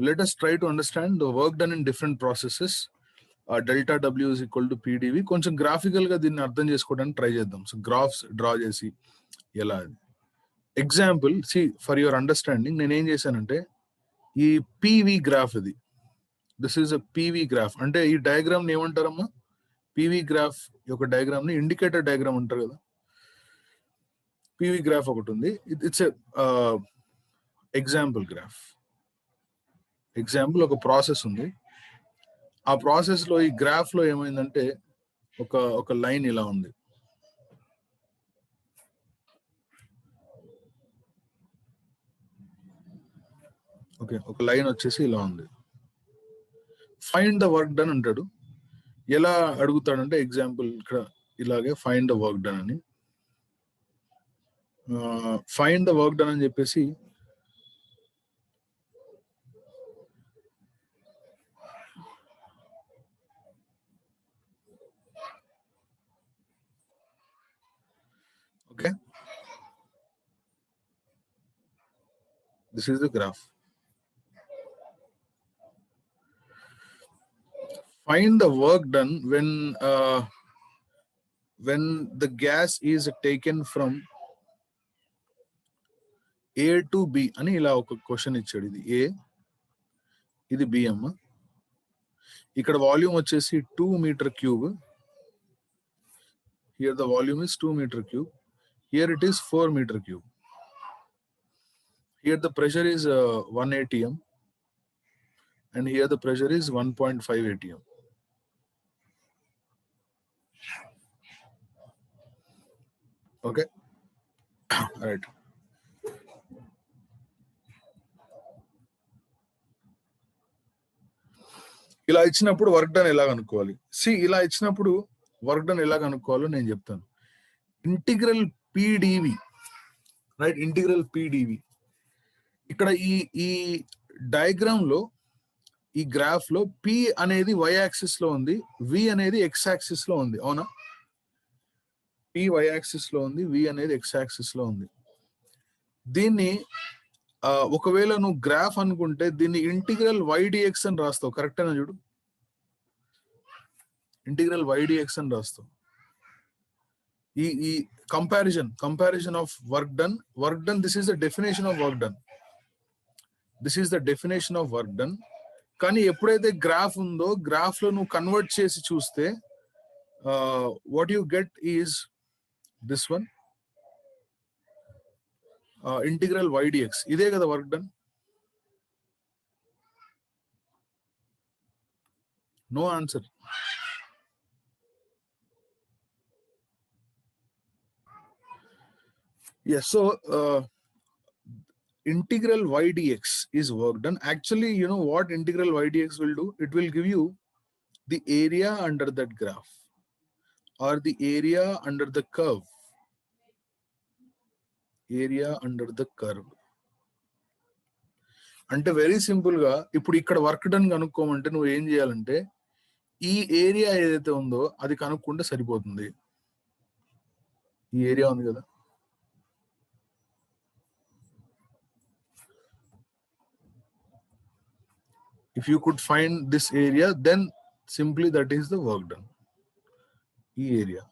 let us try to understand the work done in different processes. Delta W is equal to PdV. కొంచెం graphical గా దీన్ని అర్థం చేసుకోవడానికి try చేద్దాం. So graphs draw చేసి ఎలా ఎగ్జాంపుల్ ఫర్ యువర్ అండర్స్టాండింగ్ నేను ఏం చేశానంటే ఈ పివి గ్రాఫ్ ఇది. This is a PV graph. అంటే ఈ డయాగ్రామ్ ని ఏమంటారమ్మా? పివి గ్రాఫ్ యొక్క డయాగ్రామ్ ని ఇండికేటర్ డయాగ్రామ్ అంటారు కదా. పివి గ్రాఫ్ ఒకటి ఉంది. It's example graph. ఎగ్జాంపుల్ ఒక ప్రాసెస్ ఉంది. ఆ ప్రాసెస్ లో ఈ గ్రాఫ్ లో ఏమైందంటే ఒక లైన్ ఇలా ఉంది. ఓకే, ఒక లైన్ వచ్చేసి ఇలా ఉంది. ఫైండ్ ద వర్క్ డన్ అంటాడు. ఎలా అడుగుతాడంటే ఎగ్జాంపుల్ ఇక్కడ ఇలాగే ఫైండ్ ద వర్క్ డన్ అని, ఫైండ్ ద వర్క్ డన్ అని చెప్పేసి okay, this is the graph. Find the work done when the gas is taken from A to B అని ఇలా ఒక క్వశ్చన్ ఇచ్చాడు. ఇది A, ఇది B అమ్మ. ఇక్కడ వాల్యూమ్ వచ్చేసి 2 metre cube. Here the volume is 2 meter cube. Here it is 4 meter cube. Here the pressure is 1 atm and here the pressure is 1.5 atm. Okay. All right. ఇలా ఇచ్చినప్పుడు work done ఎలా కనుక్కోవాలి? ఇలా ఇచ్చినప్పుడు work done ఎలా కనుక్కోవాలో నేను చెప్తాను. Integral పిడివి, right? Integral పిడివి. ఇక్కడ ఈ డయాగ్రామ్ లో, ఈ గ్రాఫ్ లో పి అనేది వై యాక్సిస్ లో ఉంది, వి అనేది ఎక్స్ యాక్సిస్ లో ఉంది. అవునా? పి వై యాక్సిస్ లో ఉంది, వి అనేది ఎక్స్ యాక్సిస్ లో ఉంది. దీన్ని ఒకవేళ నువ్వు గ్రాఫ్ అనుకుంటే దీన్ని ఇంటిగ్రల్ వైడిఎక్స్ అని రాస్తావు. కరెక్టేనా? చూడు, ఇంటిగ్రల్ వైడిఎక్స్ అని రాస్తావు. ఈ comparison of work done, this is the definition of work done. This is the definition of work done. కానీ ఎప్పుడైతే గ్రాఫ్ ఉందో, గ్రాఫ్ లో నువ్వు కన్వర్ట్ చేసి చూస్తే what you get is this one, integral y d x. ఇదే కదా work done? No answer. Yes, so integral y dx is work done. Actually, you know what integral y dx will do? It will give you the area under that graph or the area under the curve. Area under the curve. అంటే very simple గా ఇప్పుడు ఇక్కడ work done కనుక్కోమంటే నువ్వు ఏం చేయాలంటే ఈ area ఏదైతే ఉందో అది కనుక్కుంటే సరిపోతుంది. ఈ ఏరియా ఉంది కదా, if you could find this area, then simply that is the work done. E area.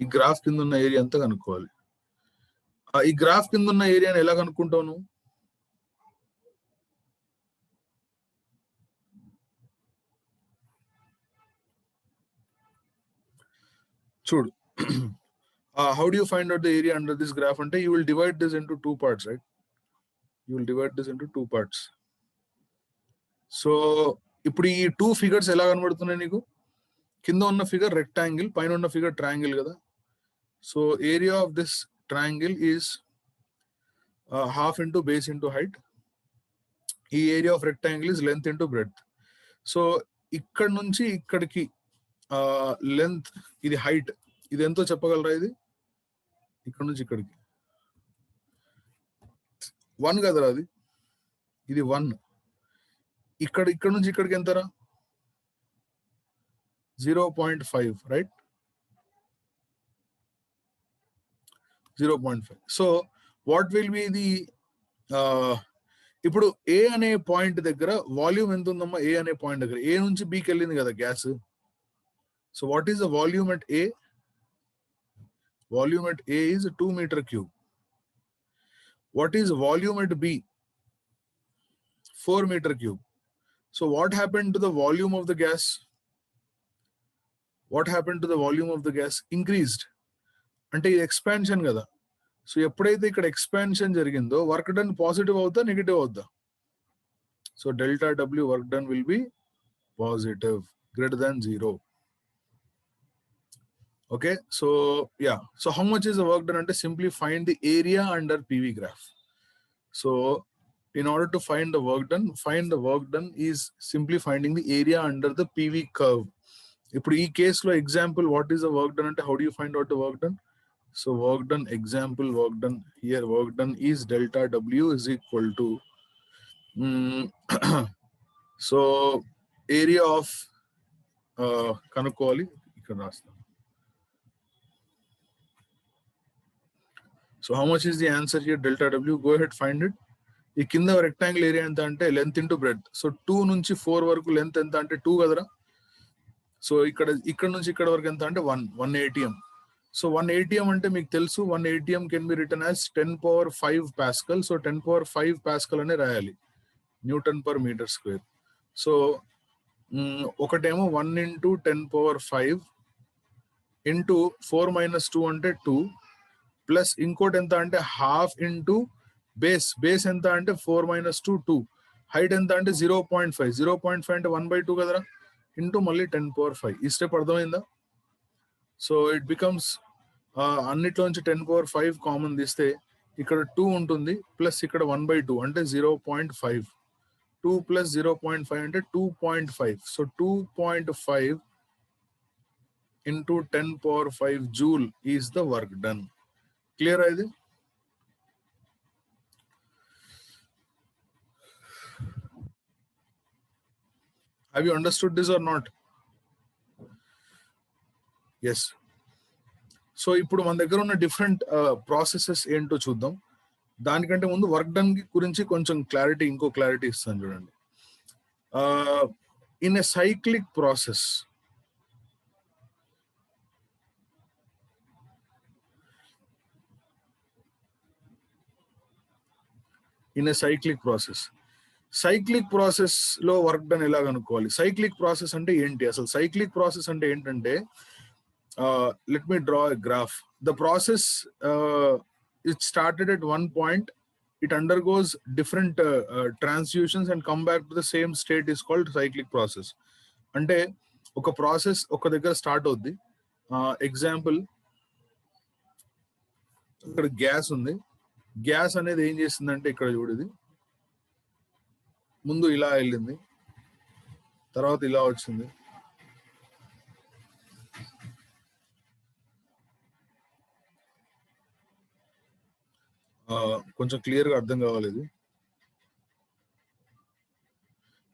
ఈ గ్రాఫ్ కింద ఉన్న ఏరియా అంతా కనుక్కోవాలి. ఈ గ్రాఫ్ కింద ఉన్న ఏరియాని ఎలా కనుక్కుంటావు నువ్వు? చూడు, how do you find out the area under this graph? అంటే you will divide this into two parts, right? You will divide this into two parts. So ఇప్పుడు ఈ టూ ఫిగర్స్ ఎలా కనబడుతున్నాయి నీకు? కింద ఉన్న ఫిగర్ రెక్టాంగిల్, పైన ఉన్న ఫిగర్ ట్రయాంగిల్ కదా. So area of this triangle is half into base into height. ఈ area of rectangle is length into breadth. So ఇక్కడ నుంచి ఇక్కడికి లెంత్, ఇది హైట్, ఇది ఎంతో చెప్పగలరా? ఇది ఇక్కడ నుంచి ఇక్కడికి 1 కదరా అది, ఇది 1. ఇక్కడ నుంచి ఇక్కడికి ఎంతరా 0.5, right? 0.5. So what will be the ఇప్పుడు ఏ అనే పాయింట్ దగ్గర వాల్యూమ్ ఎంత ఉందమ్మా? ఏ అనే పాయింట్ దగ్గర ఏ నుంచి బికి వెళ్ళింది కదా gas. So what is the volume at a? Volume at a is 2 meter cube. What is volume at B? 4 meter cube. So what happened to the volume of the gas? What happened to the volume of the gas? Increased. అంటే ఇది expansion కదా. So ఎప్పుడైతే ఇక్కడ expansion జరిగిందో work done positive అవుతా negative అవుతా? So delta W work done will be positive, greater than 0. Okay, so yeah, so how much is the work done? Ante simply find the area under PV graph. So in order to find the work done is simply finding the area under the PV curve. ఇప్పుడు ఈ కేసులో example what is the work done అంటే how do you find out the work done? So work done example work done here work done is delta W is equal to so area of కనుక్కోవాలి, ఇక్కడ రాస్తాను. So how much is the answer here? Delta W. Go ahead, find it. ఈ కింద rectangle area ఎంత అంటే length into breadth. So 2 నుంచి 4 వరకు length ఎంత అంటే 2 కదరా. సో ఇక్కడ నుంచి ఇక్కడ వరకు ఎంత అంటే 1 ATM. సో 1 ATM అంటే మీకు తెలుసు 1 ATM can be written as 10⁵ pascal. So 10⁵ pascal అనే రాయాలి, newton per metre square. So ఒకటేమో 1 into 10⁵ ఇంటూ 4 - 2 అంటే 2 ప్లస్ ఇంకోటి ఎంత అంటే హాఫ్ ఇంటూ బేస్ ఎంత అంటే 4 - 2 2. హైట్ ఎంత అంటే 0.5. 0.5 అంటే 1/2 కదరా, ఇంటూ మళ్ళీ 10⁵. ఈ స్టెప్ అర్థమైందా? సో ఇట్ బికమ్స్ అన్నిట్లోంచి 10⁵ కామన్ తీస్తే ఇక్కడ 2 ఉంటుంది, ప్లస్ ఇక్కడ 1/2 అంటే 0.5. 2 + 0.5 అంటే 2.5. So 2.5 into 10⁵ joule is the work done. Clear ఇది? Have you understood this or not? Yes. So ఇప్పుడు మన దగ్గర ఉన్న డిఫరెంట్ ప్రాసెసెస్ ఏంటో చూద్దాం. దానికంటే ముందు వర్క్ డన్ గురించి కొంచెం ఇంకో క్లారిటీ ఇస్తాను చూడండి. In a cyclic process, cyclic process లో వర్క్ డన్ ఎలా కనుక్కోవాలి? సైక్లిక్ ప్రాసెస్ అంటే ఏంటి అసలు? సైక్లిక్ ప్రాసెస్ అంటే ఏంటంటే, let me draw a graph. The process it started at one point, it undergoes different transitions and come back to the same state is called cyclic process. అంటే ఒక process ఒక దగ్గర start అవుద్ది. Example, ఇక్కడ gas ఉంది. Gas అనేది ఏం చేసిందంటే ఇక్కడ చూడది, ముందు ఇలా వెళ్ళింది, తర్వాత ఇలా వచ్చింది, కొంచెం క్లియర్గా అర్థం కావాలి ఇది,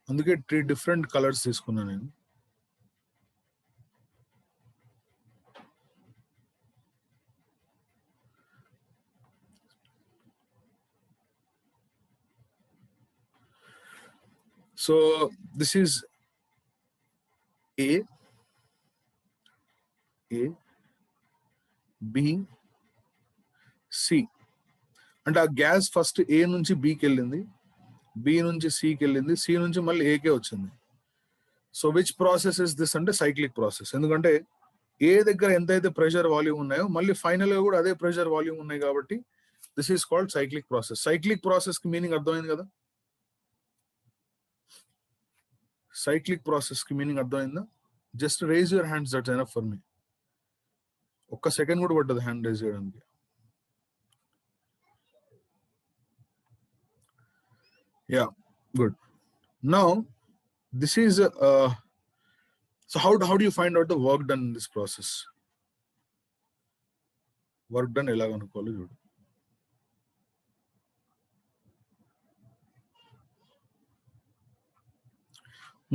అందుకే 3 డిఫరెంట్ కలర్స్ తీసుకున్నాను నేను. So this is A, B, C. అంటే ఆ గ్యాస్ ఫస్ట్ ఏ నుంచి బికి వెళ్ళింది, బి నుంచి సికి వెళ్ళింది, సి నుంచి మళ్ళీ ఏకే వచ్చింది. So which process is this అంటే సైక్లిక్ ప్రాసెస్. ఎందుకంటే ఏ దగ్గర ఎంతైతే ప్రెషర్ వాల్యూమ్ ఉన్నాయో మళ్ళీ ఫైనల్ గా కూడా అదే ప్రెషర్ వాల్యూమ్ ఉన్నాయి కాబట్టి this is called cyclic process. Cyclic process కి మీనింగ్ అర్థమైంది కదా? సైక్లిక్ ప్రాసెస్ కి మీనింగ్ అర్థమైందా? Just raise your hands, that's enough for me. ఒక్క సెకండ్ కూడా పట్టదు హ్యాండ్ రేజ్ చేయడానికి. Yeah, good. Now this is so how do you find out the work done in this process? Work done ఎలా కనుక్కోవాలి చూడు.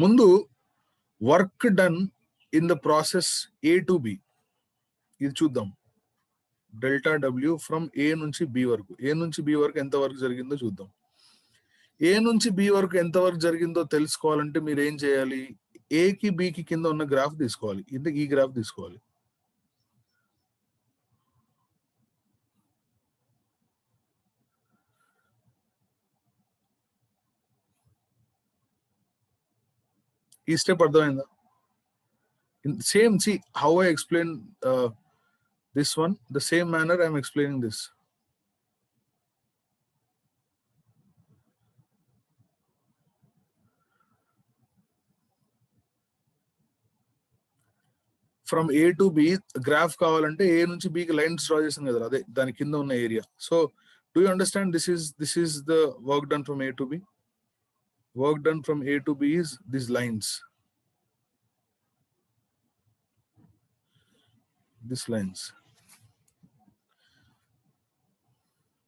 ముందు work done in the process A to B, ఇది చూద్దాం. డెల్టా డబ్ల్యూ ఫ్రమ్ ఏ నుంచి B వరకు, ఏ నుంచి B వరకు ఎంత వర్క్ జరిగిందో చూద్దాం. ఏ నుంచి బి వరకు ఎంత వర్క్ జరిగిందో తెలుసుకోవాలంటే మీరు ఏం చేయాలి, ఏకి బికి కింద ఉన్న గ్రాఫ్ తీసుకోవాలి, ఈ గ్రాఫ్ తీసుకోవాలి. ఈ స్టెప్ అర్థమైందా? Same, see how I explain this one, the same manner I am explaining this. From A to B graph కావాలంటే ఏ నుంచి బికి లైన్స్ డ్రా చేసాం కదా, అదే దాని కింద ఉన్న area. So do you understand, this is the work done from A to B. Work done from A to B is these lines, these lines,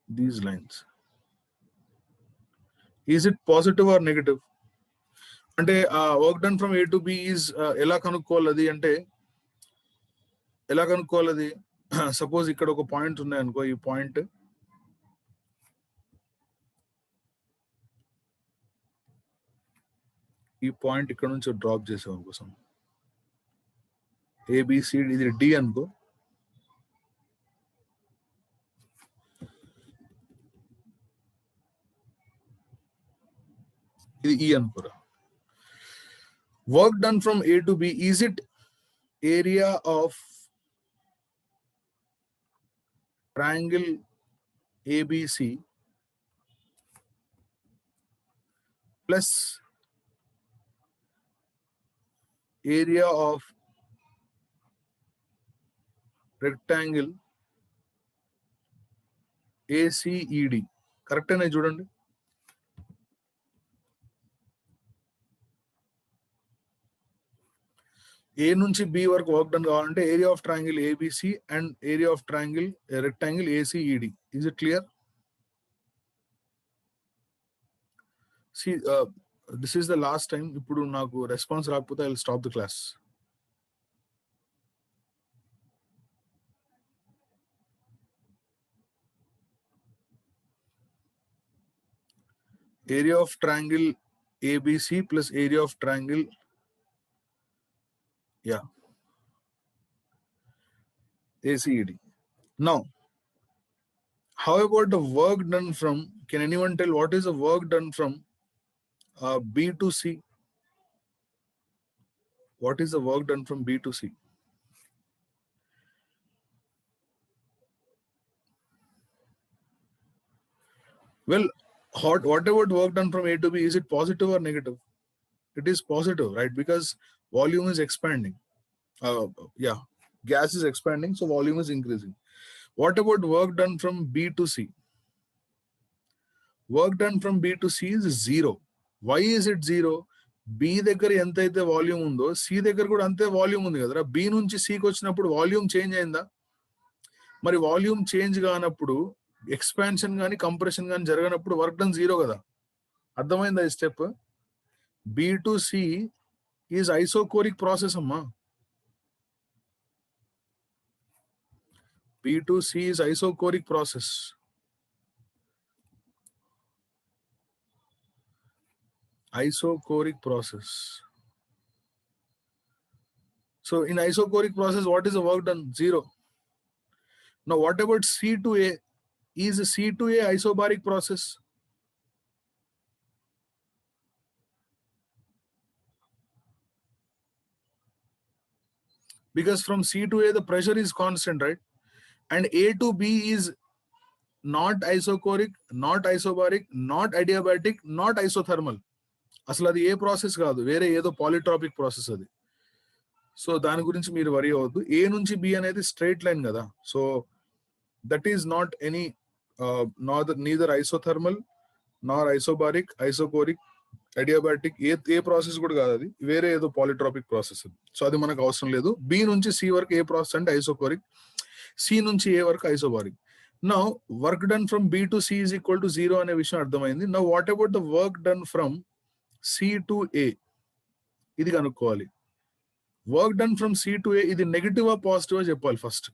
these lines. Is it positive or negative? అంటే work done from A to B is ఎలా కనుక్కోవాలి అది అంటే, ఎలా కనుక్కోవాలి అది, suppose ఇక్కడ ఒక పాయింట్ ఉన్నాయి అనుకో, ఈ పాయింట్ ఇక్కడ నుంచి డ్రాప్ చేసాం అనుకోసం, ఏబిసి, ఇది డి అనుకో, ఇది ఈ అనుకోరా. Work done from A to B, is it area of triangle ABC plus area of rectangle ACED. కరెక్టేనా చూడండి. ఏ నుంచి బి వరకు వర్క్ డన్ కావాలంటే area of triangle ABC and area of triangle rectangle ACED. Is it clear? See this is the last time. ఇప్పుడు నాకు response రాకపోతే I will stop the class. Area of triangle ABC plus area of triangle, yeah, ACED. Now, how about the work done from, can anyone tell what is the work done from B to C? What is the work done from B to C? Well, what about work done from A to B? Is it positive or negative? It is positive, right? Because volume is expanding. Yeah, gas is expanding, so volume is increasing. What about work done from B to C? Work done from B to C is 0. Why is it 0? B దగ్గర ఎంతైతే volume ఉందో C దగ్గర కూడా అంతే volume ఉంది కదరా. B నుంచి C కి వచ్చినప్పుడు వాల్యూమ్ చేంజ్ అయిందా? మరి వాల్యూమ్ చేంజ్ కానప్పుడు ఎక్స్పాన్షన్ కానీ కంప్రెషన్ కానీ జరగనప్పుడు వర్క్ డన్ 0 కదా. అర్థమైందా ఈ step? B to C is isochoric process అమ్మా. B to C is isocoric process. Isocoric process. So in isocoric process, what is the work done? 0. Now what about C to A? Is C to A isobaric process? Because from C to A the pressure is constant, right? And A to B is not isocoric, not isobaric, not adiabatic, not isothermal. అసలు అది ఏ process కాదు, వేరే ఏదో పాలిట్రాపిక్ process అది. So దాని గురించి మీరు worry అవ్వద్దు. ఏ నుంచి బి అనేది స్ట్రైట్ లైన్ కదా. So that is not any neither isothermal Nar isobaric, isochoric, adiabatic, A process కూడా కాదు. అది వేరే ఏదో పాలిట్రాపిక్ ప్రాసెస్ అది. సో అది మనకు అవసరం లేదు. బి నుంచి సి వరకు ఏ ప్రాసెస్ అంటే ఐసోకోరిక్, సి నుంచి ఏ వరకు isobaric. Now work done from B to C is equal to 0 అనే విషయం అర్థమైంది. Now what about the work done from C to A? ఇది కనుక్కోవాలి. Work done from C to A ఇది నెగిటివా పాజిటివా చెప్పాలి ఫస్ట్.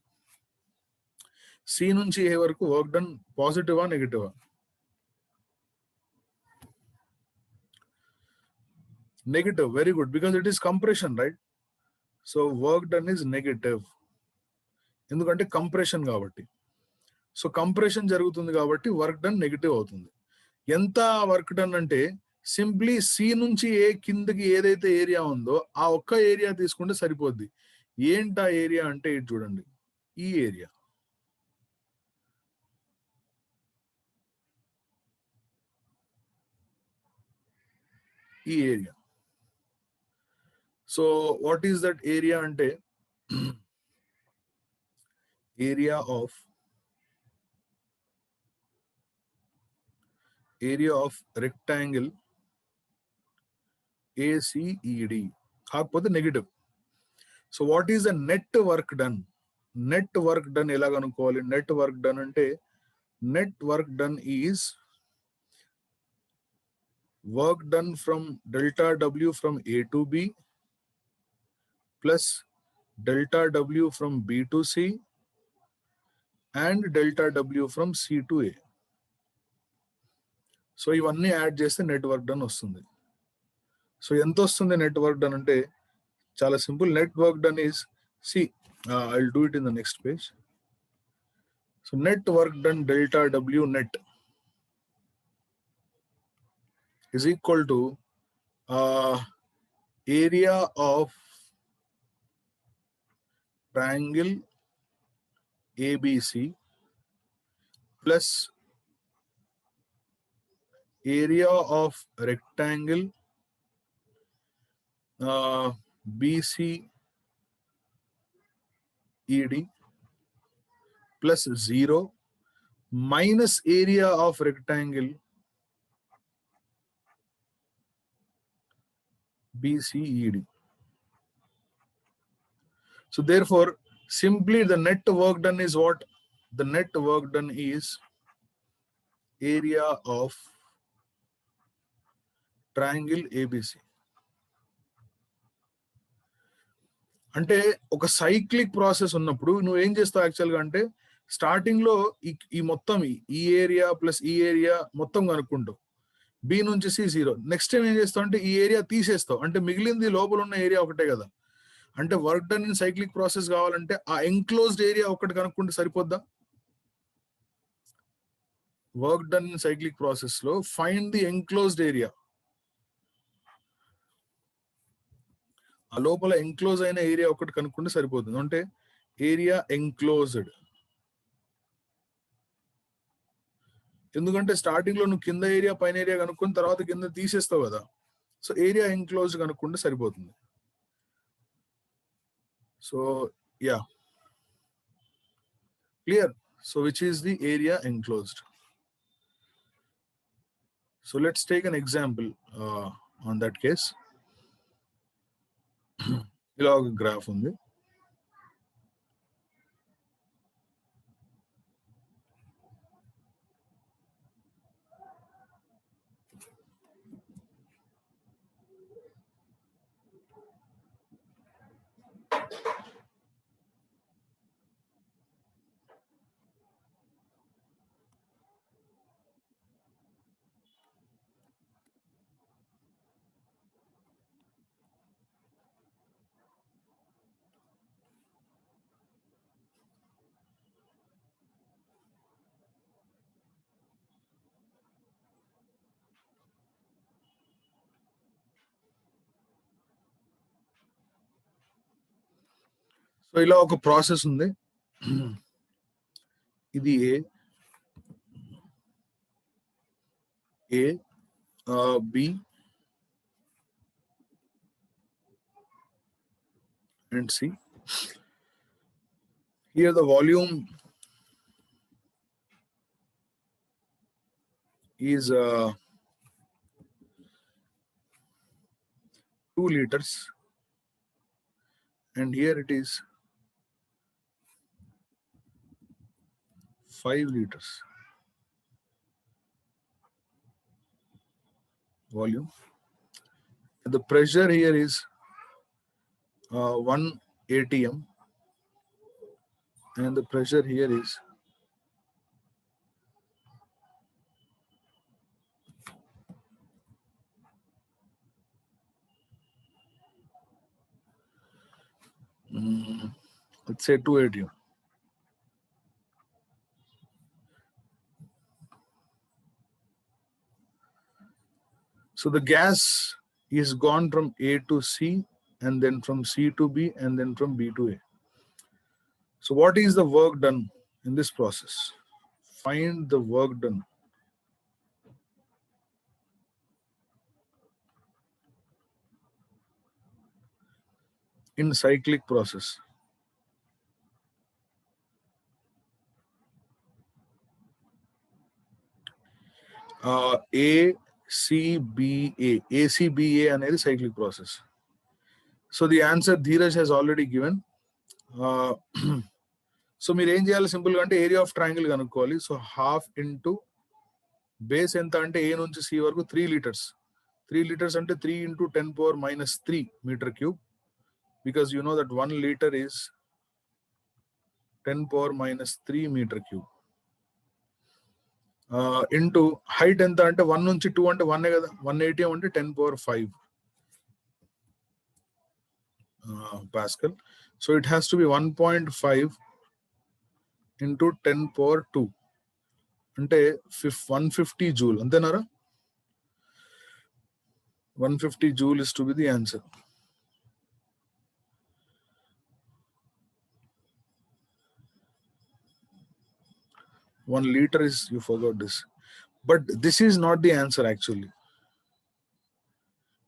సి నుంచి ఏ వరకు వర్క్ డన్ పాజిటివా నెగిటివా? Negative. Very good, because it is compression, right? So work done is negative, ఎందుకంటే కంప్రెషన్ కాబట్టి. సో కంప్రెషన్ జరుగుతుంది కాబట్టి వర్క్ డన్ నెగిటివ్ అవుతుంది. ఎంత వర్క్ డన్ అంటే సింప్లీ సి నుంచి ఏ కిందకి ఏదైతే ఏరియా ఉందో ఆ ఒక్క ఏరియా తీసుకుంటే సరిపోద్ది. ఏంటా ఏరియా అంటే ఇది చూడండి, ఈ ఏరియా. ఈ area. So what is that area అంటే ఏరియా ఆఫ్ రెక్టాంగిల్ ACED, కాకపోతే negative. So what is the net work done? Net work done ఎలా కనుక్కోవాలి? నెట్ వర్క్ డన్ అంటే net work done is work done from delta W from A to B plus delta W from B to C and delta W from C to A. So ఇవన్నీ add చేస్తే net work done వస్తుంది. So ఎంత వస్తుంది net work done అంటే చాలా simple. Net work done is I will do it in the next page. So net work done delta W net is equal to area of triangle ABC plus area of rectangle BCED plus 0 minus area of rectangle BCED. So therefore, simply the net work done is what? The net work done is area of triangle ABC. అంటే ఒక cyclic process ఉన్నప్పుడు నువ్వు ఏం చేస్తావు యాక్చువల్గా అంటే starting లో ఈ మొత్తం ఈ ఏరియా ప్లస్ ఈ ఏరియా మొత్తం కనుక్కుంటావు. బి నుంచి సి 0. నెక్స్ట్ టైం ఏం చేస్తావు అంటే ఈ ఏరియా తీసేస్తావు, అంటే మిగిలింది లోపల ఉన్న ఏరియా ఒకటే కదా. అంటే work done in cyclic process కావాలంటే ఆ ఎంక్లోజ్డ్ ఏరియా ఒకటి కనుక్కుంటే సరిపోద్దా? Work done in cyclic process లో ఫైండ్ ది ఎంక్లోజ్డ్ ఏరియా. ఆ లోపల ఎంక్లోజ్ అయిన ఏరియా ఒకటి కనుక్కుంటే సరిపోతుంది. అంటే ఏరియా ఎంక్లోజ్డ్. ఎందుకంటే స్టార్టింగ్ లో నువ్వు కింద ఏరియా పైన ఏరియా కనుక్కుని తర్వాత కింద తీసేస్తావు కదా. సో ఏరియా ఎంక్లోజ్డ్ కనుక్కుంటే సరిపోతుంది. So yeah, clear. So which is the area enclosed? So let's take an example on that case. ఇలా ఒక గ్రాఫ్ ఉంది. సో ఇలా ఒక ప్రాసెస్ ఉంది. ఇది A B and C. Here the volume is 2 liters and here it is 5 liters volume. The pressure here is 1 atm, and the pressure here is let's say 2 atm. So the gas is gone from A to C, and then from C to B, and then from B to A. So what is the work done in this process? Find the work done. In cyclic process. ACBA. ACBA అనేది cyclic process. So the answer Dheeraj has already given. So మీరు ఏం చేయాలి సింపుల్గా అంటే area of triangle కనుక్కోవాలి. So half into base ఎంత అంటే ఏ నుంచి సి వరకు 3 లీటర్స్. 3 లీటర్స్ అంటే 3 into 10⁻³ metre cube, because you know that 1 litre is 10⁻³ metre cube. Into height ఎంత అంటే 1 నుంచి 2 అంటే 1 కదా, 180 అంటే 10⁵ Pascal. So it has to be 1.5 into 10⁻², అంటే 150 joule. అంతేనారా? 150 joule is to be the answer. One liter is, you forgot this. But this is not the answer actually.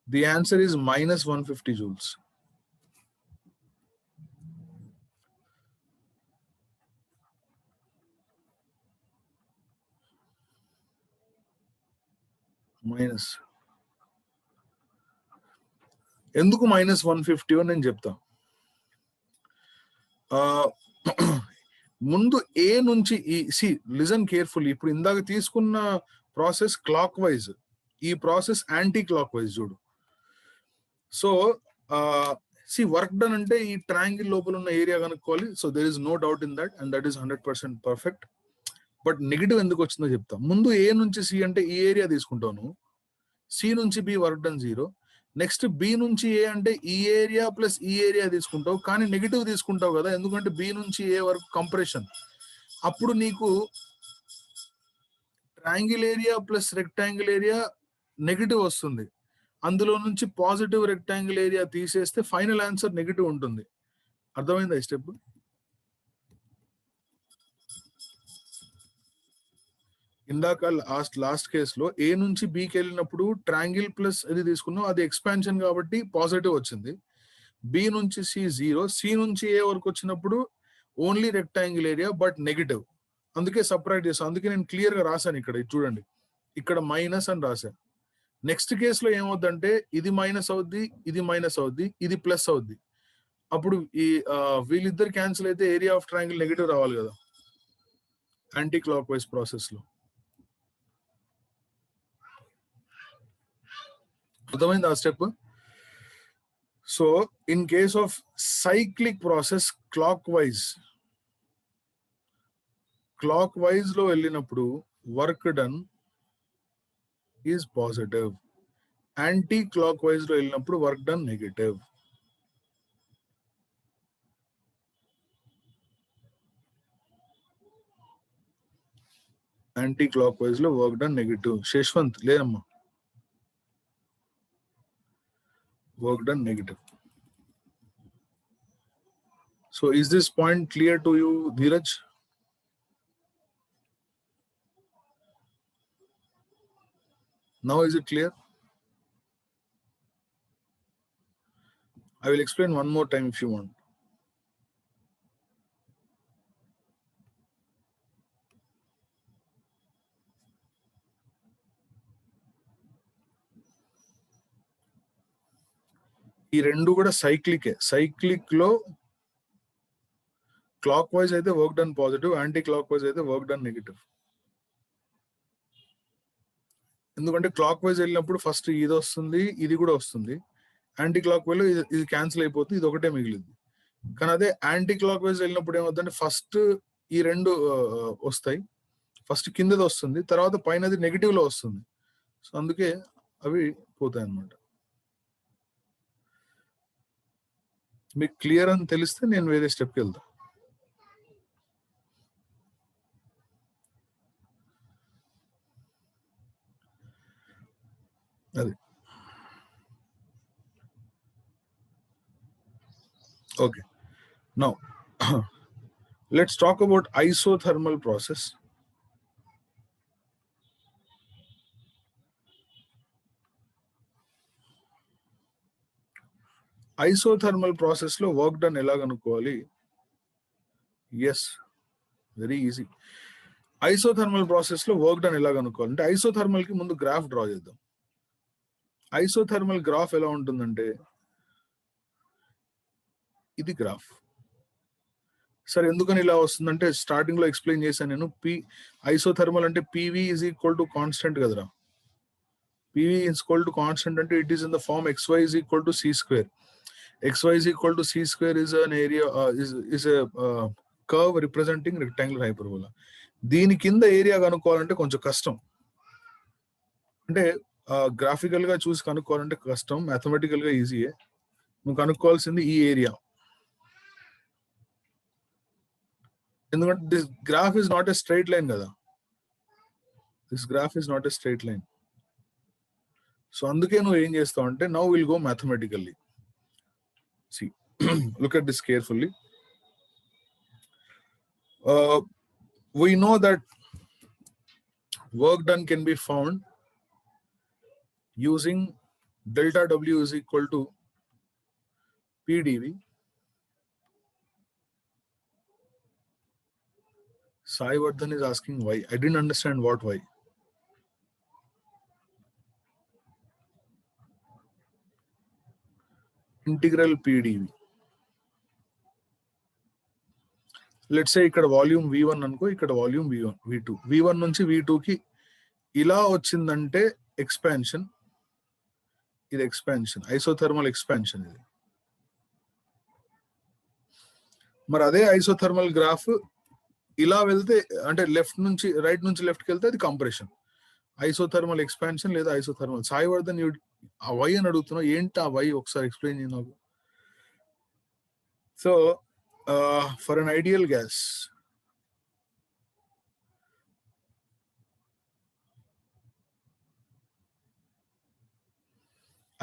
The answer is minus 150 joules. Minus ఎందుకు minus 150 అని నేను చెప్తా. ముందు ఏ నుంచి ఈ listen carefully. ఇప్పుడు ఇందాక తీసుకున్న ప్రాసెస్ క్లాక్ వైజ్, ఈ ప్రాసెస్ యాంటీ క్లాక్ వైజ్ చూడు. సో వర్క్ డన్ అంటే ఈ ట్రయాంగిల్ లోపల ఉన్న ఏరియా కనుక్కోవాలి. So there is no doubt in that, and that is 100% perfect. But negative ఎందుకు వచ్చిందో చెప్తా. ముందు ఏ నుంచి సి అంటే ఈ ఏరియా తీసుకుంటాను, సి నుంచి B work done 0. Next B నుంచి ఏ అంటే ఈ ఏరియా ప్లస్ ఈ ఏరియా తీసుకుంటావు, కానీ నెగిటివ్ తీసుకుంటావు కదా, ఎందుకంటే బి నుంచి ఏ వరకు కంప్రెషన్. అప్పుడు నీకు triangle area plus rectangle area negative వస్తుంది. అందులో నుంచి పాజిటివ్ రెక్టాంగిల్ ఏరియా తీసేస్తే ఫైనల్ ఆన్సర్ నెగిటివ్ ఉంటుంది. అర్థమైందా ఈ స్టెప్? ఇందాక లాస్ట్ కేసులో ఏ నుంచి బికి వెళ్ళినప్పుడు ట్రయాంగిల్ ప్లస్ ఇది తీసుకున్నాం, అది ఎక్స్పాన్షన్ కాబట్టి పాజిటివ్ వచ్చింది. బి నుంచి సి 0, సి నుంచి ఏ వరకు వచ్చినప్పుడు only rectangle area but negative. అందుకే సపరేట్ చేస్తాను. అందుకే నేను క్లియర్ గా రాశాను ఇక్కడ. చూడండి, ఇక్కడ మైనస్ అని రాశాను. నెక్స్ట్ కేసులో ఏమవుద్దంటే ఇది మైనస్ అవుద్ది, ఇది మైనస్ అవుద్ది, ఇది ప్లస్ అవుద్ది. అప్పుడు ఈ వీళ్ళిద్దరు క్యాన్సిల్ అయితే ఏరియా ఆఫ్ ట్రయాంగిల్ నెగిటివ్ రావాలి కదా యాంటీ క్లాక్ వైజ్ ప్రాసెస్ లో. అర్థమైంది ఆ step? So in case of cyclic process clock wise లో వెళ్ళినప్పుడు work done is positive. Anti clock wise లో వెళ్ళినప్పుడు work done negative. Anti clock wise లో వర్క్ డన్ నెగటివ్. శేష్వంత్ లేనమ్మా, work done negative. So is this point clear to you, Dheeraj? Now is it clear? I will explain one more time if you want. ఈ రెండు కూడా సైక్లికే. Cyclic లో clock wise అయితే work done positive, anti clock wise అయితే work done negative. ఎందుకంటే clock wise వెళ్ళినప్పుడు first ఇది వస్తుంది, ఇది కూడా వస్తుంది. యాంటీ క్లాక్ వైజ్ ఇది క్యాన్సిల్ అయిపోతుంది, ఇది ఒకటే మిగిలింది. కానీ అదే యాంటీ క్లాక్ వైజ్ వెళ్ళినప్పుడు ఏమవుతుందంటే ఫస్ట్ ఈ రెండు వస్తాయి, ఫస్ట్ కిందది వస్తుంది, తర్వాత పైనది నెగిటివ్ లో వస్తుంది. సో అందుకే అవి పోతాయి అన్నమాట. మీకు క్లియర్ అని తెలిస్తే నేను వేరే స్టెప్కి వెళ్తా. అది okay. Now let's talk about isothermal process. Isothermal process లో వర్క్ డన్ ఎలా కనుక్కోవాలి? Yes, very easy. Isothermal process లో వర్క్ డన్ ఎలా కనుక్కోవాలి అంటే ఐసోథర్మల్ కి ముందు గ్రాఫ్ డ్రా చేద్దాం. ఐసోథర్మల్ గ్రాఫ్ ఎలా ఉంటుందంటే ఇది గ్రాఫ్. సరే ఎందుకని ఇలా వస్తుందంటే స్టార్టింగ్ లో ఎక్స్ప్లెయిన్ చేశాను నేను. ఐసోథర్మల్ అంటే PV is equal to constant కదరా. PV is equal to constant అంటే it is in the form xy is equal to C square. xy is equal to C square is an area is a curve representing rectangular hyperbola. దీని కింద area కనుక్కోవాలంటే కొంచెం కష్టం. అంటే graphical గా చూసి కనుక్కోవాలంటే కష్టం, mathematical గా ఈజీయే. నువ్వు కనుక్కోవాల్సింది ఈ ఏరియా. ఎందుకంటే this graph is not a straight line కదా, this graph is not a straight line. So అందుకే నువ్వు ఏం చేస్తావు అంటే now will go mathematically. See look at this carefully. we know that work done can be found using delta W is equal to PdV. Sai Vardhan is asking why. I didn't understand what why. Integral PdV. Let's say ఇక్కడ volume V1 అనుకో, ఇక్కడ volume V2. V1 నుంచి V2 కి ఇలా వచ్చిందంటే expansion, ఇది expansion, isothermal expansion ఇది. మరి అదే ఐసోథర్మల్ గ్రాఫ్ ఇలా వెళ్తే అంటే లెఫ్ట్ నుంచి రైట్ నుంచి లెఫ్ట్కి వెళ్తే అది కంప్రెషన్, ఐసోథర్మల్ ఎక్స్పాన్షన్ లేదా ఐసోథర్మల్. సాయి వర్ధన్ ఆ వై అని అడుగుతున్నావు, ఏంటి ఆ వై ఒకసారి ఎక్స్ప్లెయిన్ చేయ నాకు. So for an ideal gas,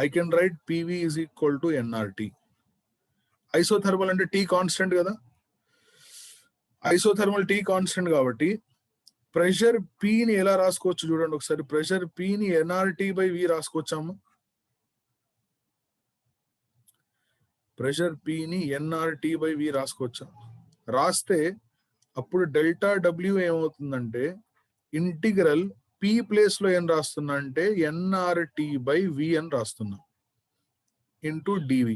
I can write PV is equal to nRT. Isothermal అంటే T కాన్స్టెంట్ కదా, ఐసోథర్మల్ T కాన్స్టెంట్ కాబట్టి ప్రెషర్ P ని ఎలా రాసుకోవచ్చు చూడండి ఒకసారి. ప్రెషర్ P ని nRT/V రాసుకోవచ్చాము. ప్రెషర్ P ని nRT/V రాసుకోవచ్చా? రాస్తే అప్పుడు డెల్టా W ఏమవుతుందంటే ఇంటిగ్రల్ P ప్లేస్ లో ఏం రాస్తున్నా అంటే nRT/V అని రాస్తున్నా into dV.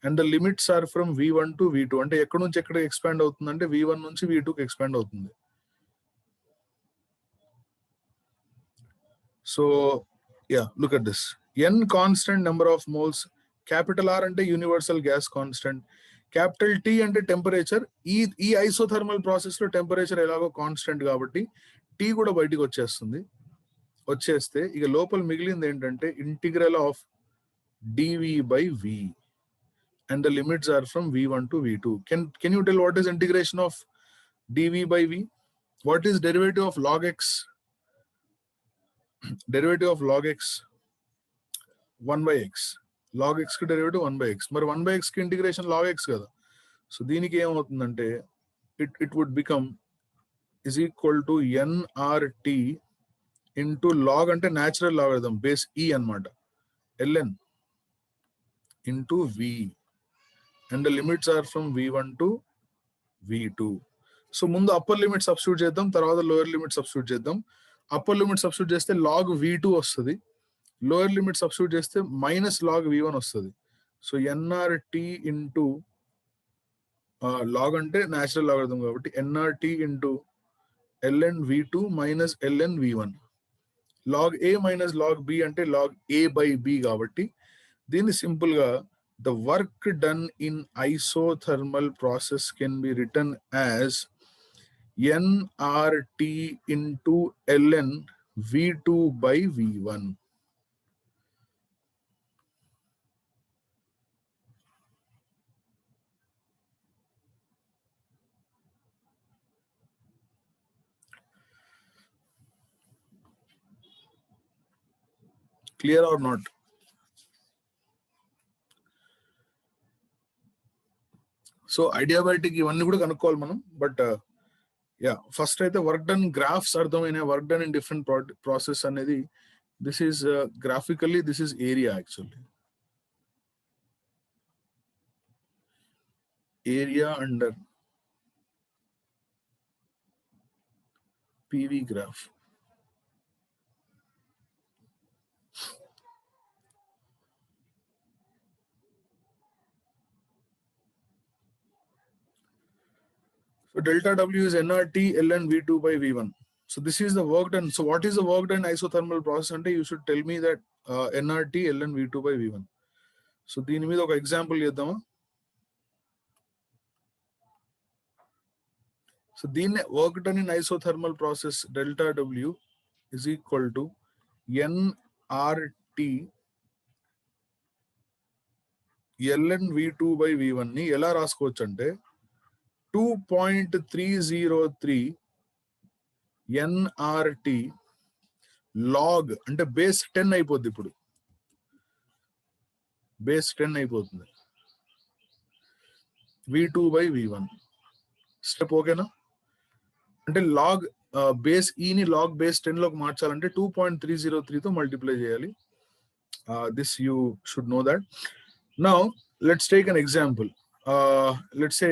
And the limits are from V1 to V2. అంటే ఎక్కడి నుంచి ఎక్కడ ఎక్స్పాండ్ అవుతుందంటే V1 నుంచి V2కి ఎక్స్పాండ్ అవుతుంది. So yeah, look at this. n constant number of moles. Capital R అంటే universal gas constant, capital T అంటే టెంపరేచర్. ఈ ఐసోథర్మల్ ప్రాసెస్ లో టెంపరేచర్ ఎలాగో కాన్స్టెంట్ కాబట్టి T కూడా బయటికి వచ్చేస్తుంది. వచ్చేస్తే ఇక లోపల మిగిలింది ఏంటంటే integral of dV/V and the limits are from V1 to V2. Can you tell what is integration of dV/V? What is derivative of log x? Derivative of log x 1/x. Log x కి derivative 1/x. మరి 1/x కి integration log x కదా. So దీనికి ఏమవుతుందంటే it would become is equal to nRT into log అంటే natural logarithm base E అన్నమాట, ln into V. And the limits are from V1 to V2. So ముందు upper limit substitute చేద్దాం, తర్వాత lower limit substitute చేద్దాం. Upper limit substitute చేస్తే log V2 వస్తుంది, lower limit substitute చేస్తే minus log V1 వస్తుంది. So nRT into log అంటే natural logarithm కాబట్టి nRT into ln V2 minus ln V1. log A minus log B అంటే log A/B కాబట్టి దీన్ని simple గా the work done in isothermal process can be written as nRT into ln V2 by V1. Clear or not? So adiabatic ఇవన్నీ కూడా కనుక్కోవాలి మనం. But ya first అయితే work done graphs అర్థమైన work done in different process అనేది this is graphically this is area actually. Area under PV graph. So delta W is nRT ln V2 by V1. So this is the work done. So what is the work done isothermal process? And you should tell me that nRT ln V2 by V1. So దీని మీద ఒక example చేద్దామా? So దీన్ని work done in isothermal process delta W is equal to nRT ln V2 by V1 ని ఎలా రాసుకోవచ్చు అంటే 2.303 nRT log అంటే బేస్ 10 అయిపోద్ది. ఇప్పుడు బేస్ 10 అయిపోతుంది V2 by V1 స్టెప్. ఓకేనా? అంటే లాగ్ బేస్ ని లాగ్ బేస్ 10 లోకి మార్చాలంటే 2.303 తో మల్టిప్లై చేయాలి. This you should know that. Now let's take an example. Let's say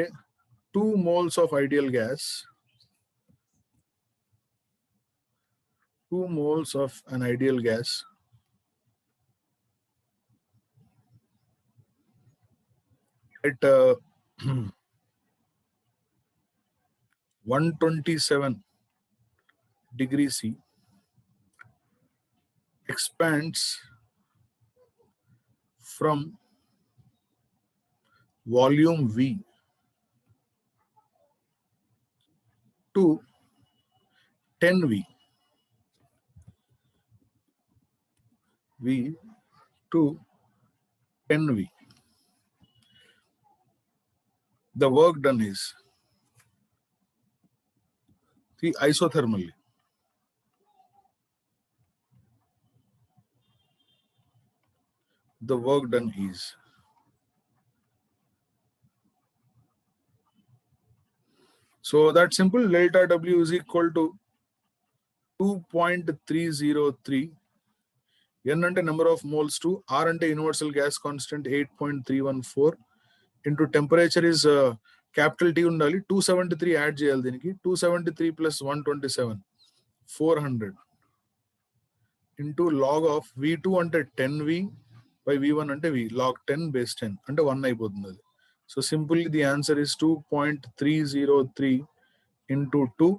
2 moles of ideal gas, 2 moles of an ideal gas at 127 degrees C expands from volume V to 10V. V to 10V. The work done is, see, isothermally. The work done is so that simple. Delta W is equal to 2.303. N ante number of moles to R ante universal gas constant 8.314 into temperature is capital T undali. 273 add cheyali దీనికి. 273 plus 127 400 into log of V2 ante 10V by V1 ante V log 10 base 10 ante 1 అయిపోతుంది అది. So simply the answer is 2.303 into 2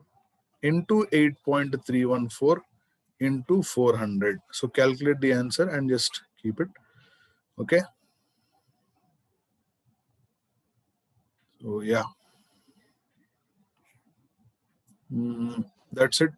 into 8.314 into 400. So calculate the answer and just keep it. Okay. So yeah, that's it.